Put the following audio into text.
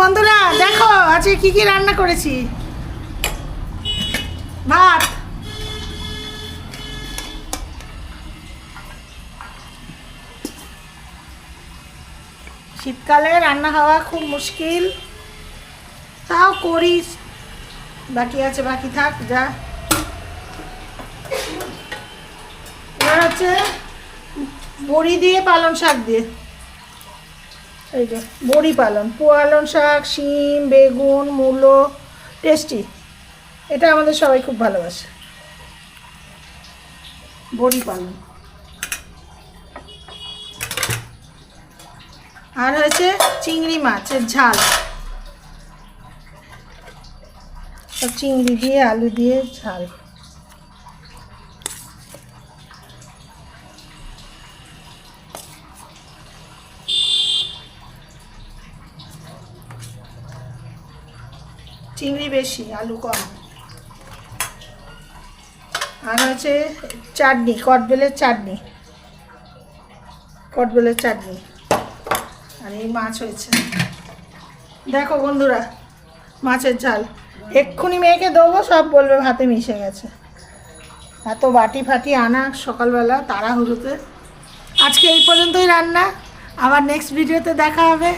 বন্ধুরা দেখো আজকে কি কি রান্না করেছি। ভাত, শীতকালে রান্না হওয়া খুব মুশকিল, তাও করি। বাকি আছে, বাকি থাক যা। এবার হচ্ছে বড়ি দিয়ে পালং শাক দিয়ে, এই যে বড়ি পালং শাক, শিম, বেগুন, মূলো, টেস্টি। এটা আমাদের সবাই খুব ভালোবাসে, বড়ি পালং। আর হয়েছে চিংড়ি মাছের ঝাল, সব চিংড়ি দিয়ে আলু দিয়ে ঝাল। চিংড়ি বেশি, আলু কম। আর হচ্ছে চাটনি, কটবেলের চাটনি, আর এই মাছ হয়েছে। দেখো বন্ধুরা, মাছের ঝাল এক্ষুনি মেয়েকে দেবো, সব বলবে ভাতে মিশে গেছে। এত বাটি ফাটি আনা সকালবেলা তাড়াহুড়োতে। আজকে এই পর্যন্তই রান্না, আবার নেক্সট ভিডিওতে দেখা হবে।